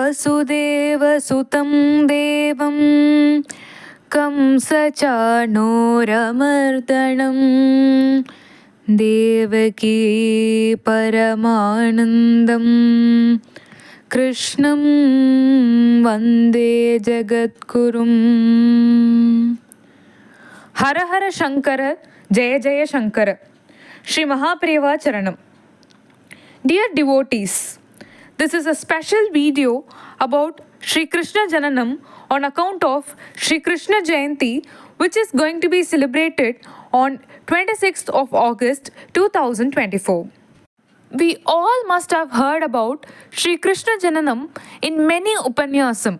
वसुदेवसुतं देवं कंसचाणूरमर्दनं देवकी परमानन्दं कृष्णं वन्दे जगद्गुरुम्। हर हर शंकर, जय जय Shankar. Shri Mahapriyava Charanam. Dear devotees, this is a special video about Shri Krishna Jananam on account of Shri Krishna Jayanti, which is going to be celebrated on 26th of August 2024. We all must have heard about Shri Krishna Jananam in many Upanyasam,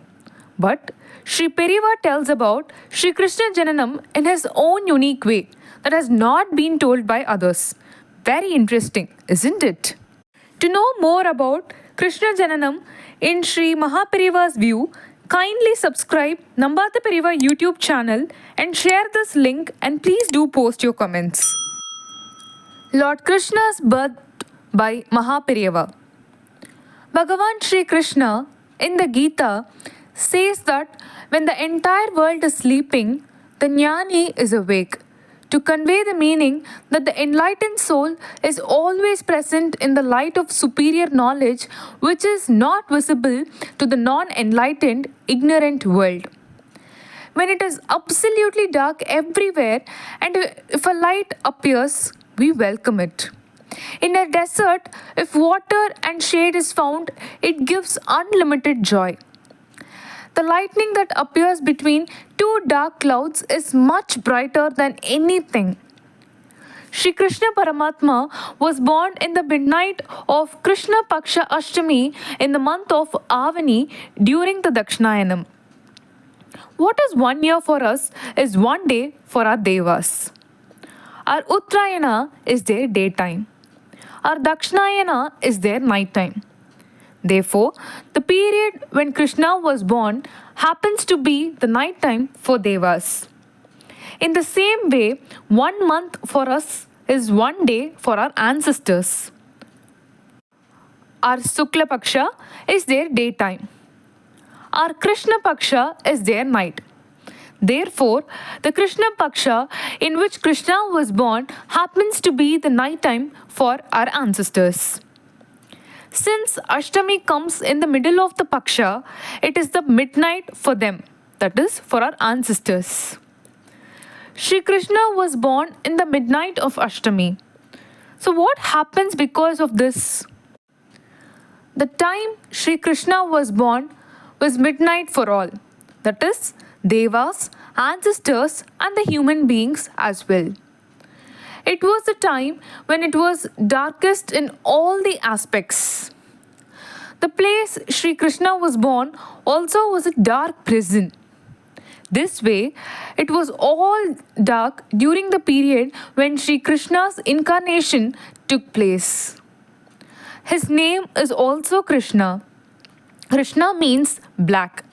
but Shri Periva tells about Shri Krishna Jananam in his own unique way that has not been told by others. Very interesting, isn't it? To know more about Krishna Jananam in Shri Mahaperiva's view, kindly subscribe Nambata Periva YouTube channel and share this link, and please do post your comments. Lord Krishna's birth by Mahaperiva. Bhagavan Shri Krishna in the Gita says that when the entire world is sleeping, the Jnani is awake, to convey the meaning that the enlightened soul is always present in the light of superior knowledge, which is not visible to the non-enlightened, ignorant world. When it is absolutely dark everywhere, and if a light appears, we welcome it. In a desert, if water and shade is found, it gives unlimited joy. The lightning that appears between two dark clouds is much brighter than anything. Shri Krishna Paramatma was born in the midnight of Krishna Paksha Ashtami in the month of Avani during the Dakshinayanam. What is 1 year for us is 1 day for our Devas. Our Uttarayana is their daytime. Our Dakshinayana is their nighttime. Therefore, the period when Krishna was born happens to be the night time for Devas. In the same way, 1 month for us is 1 day for our ancestors. Our Sukla Paksha is their daytime. Our Krishna Paksha is their night. Therefore, the Krishna Paksha in which Krishna was born happens to be the night time for our ancestors. Since Ashtami comes in the middle of the Paksha, it is the midnight for them, that is, for our ancestors. Shri Krishna was born in the midnight of Ashtami. So what happens because of this? The time Shri Krishna was born was midnight for all, that is, Devas, ancestors, and the human beings as well. It was the time when it was darkest in all the aspects. The place Shri Krishna was born also was a dark prison. This way, it was all dark during the period when Shri Krishna's incarnation took place. His name is also Krishna. Krishna means black.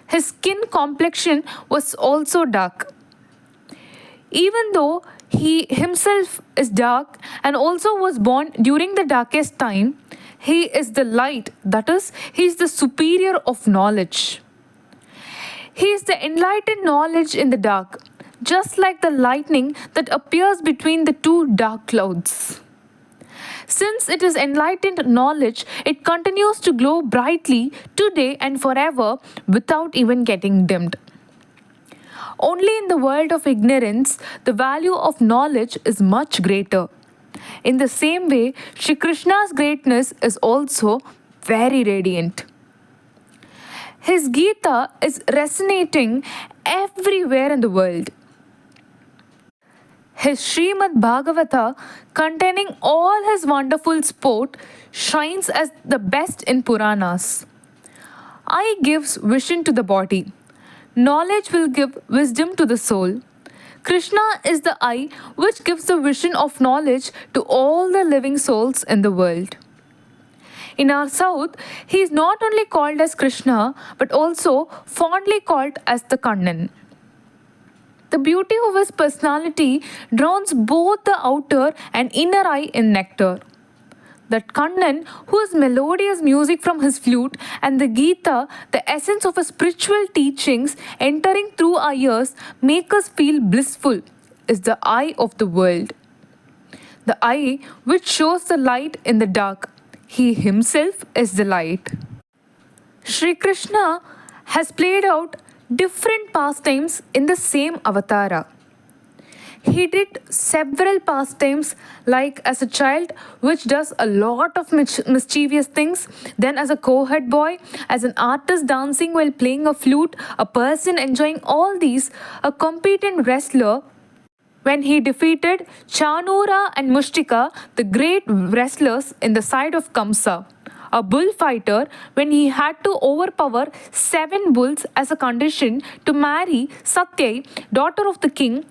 His skin complexion was also dark. Even though he himself is dark and also was born during the darkest time, he is the light, that is, he is the superior of knowledge. He is the enlightened knowledge in the dark, just like the lightning that appears between the two dark clouds. Since it is enlightened knowledge, it continues to glow brightly today and forever without even getting dimmed. Only in the world of ignorance, the value of knowledge is much greater. In the same way, Shri Krishna's greatness is also very radiant. His Gita is resonating everywhere in the world. His Srimad Bhagavata, containing all his wonderful sport, shines as the best in Puranas. Eye gives vision to the body. Knowledge will give wisdom to the soul. Krishna is the eye which gives the vision of knowledge to all the living souls in the world. In our south, he is not only called as Krishna, but also fondly called as the Kannan. The beauty of his personality drowns both the outer and inner eye in nectar. That Kannan, whose melodious music from his flute, and the Gita, the essence of his spiritual teachings entering through our ears, make us feel blissful, is the eye of the world. The eye which shows the light in the dark. He himself is the light. Sri Krishna has played out different pastimes in the same avatara. He did several pastimes, like as a child, which does a lot of mischievous things, then as a co-head boy, as an artist dancing while playing a flute, a person enjoying all these, a competent wrestler when he defeated Chanura and Mushtika, the great wrestlers in the side of Kamsa. A bullfighter when he had to overpower 7 bulls as a condition to marry Satyai, daughter of the king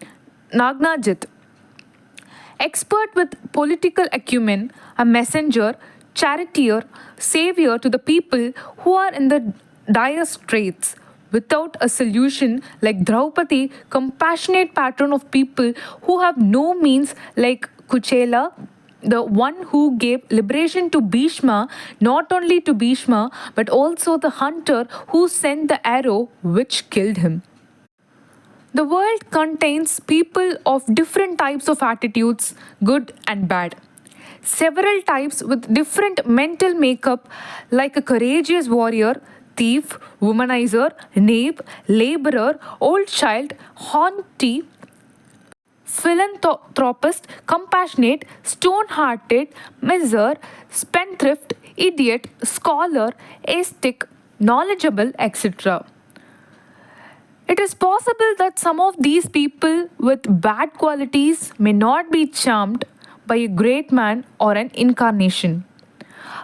Nagnajit. Expert with political acumen, a messenger, charioteer, savior to the people who are in the dire straits. Without a solution like Draupadi, compassionate patron of people who have no means like Kuchela, the one who gave liberation to Bhishma, not only to Bhishma, but also the hunter who sent the arrow which killed him. The world contains people of different types of attitudes, good and bad. Several types with different mental makeup, like a courageous warrior, thief, womanizer, knave, laborer, old child, haughty, philanthropist, compassionate, stone-hearted, miser, spendthrift, idiot, scholar, ascetic, knowledgeable, etc. It is possible that some of these people with bad qualities may not be charmed by a great man or an incarnation.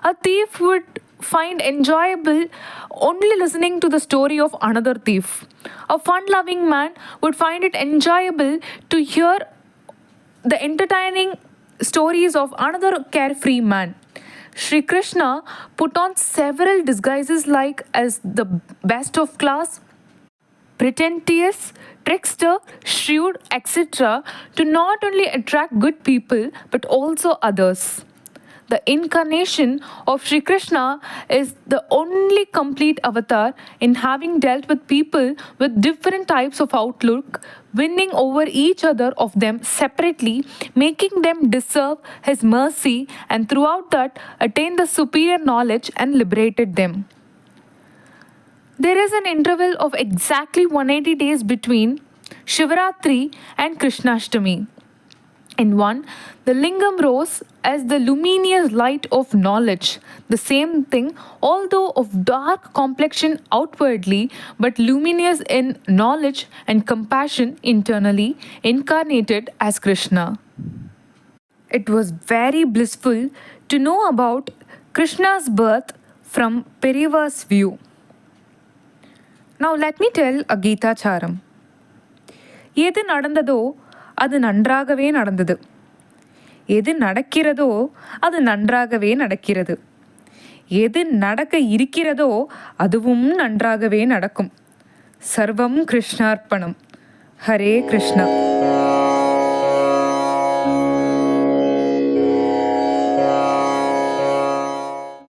A thief would find enjoyable only listening to the story of another thief. A fun loving man would find it enjoyable to hear the entertaining stories of another carefree man. Sri Krishna put on several disguises like as the best of class, pretentious, trickster, shrewd, etc., to not only attract good people but also others. The incarnation of Sri Krishna is the only complete avatar in having dealt with people with different types of outlook, winning over each other of them separately, making them deserve his mercy, and throughout that attain the superior knowledge and liberated them. There is an interval of exactly 180 days between Shivaratri and Krishnashtami. In one, the lingam rose as the luminous light of knowledge, the same thing, although of dark complexion outwardly, but luminous in knowledge and compassion internally, incarnated as Krishna. It was very blissful to know about Krishna's birth from Periva's view. Now let me tell a Gita Charam. எது நடந்ததோ அது நன்றாகவே நடந்தது. எது நடக்கிறதோ அது நன்றாகவே நடக்கிறது. எது நடக்க இருக்கிறதோ அதுவும் நன்றாகவே நடக்கும். சர்வம் கிருஷ்ணார்ப்பணம். ஹரே கிருஷ்ணா.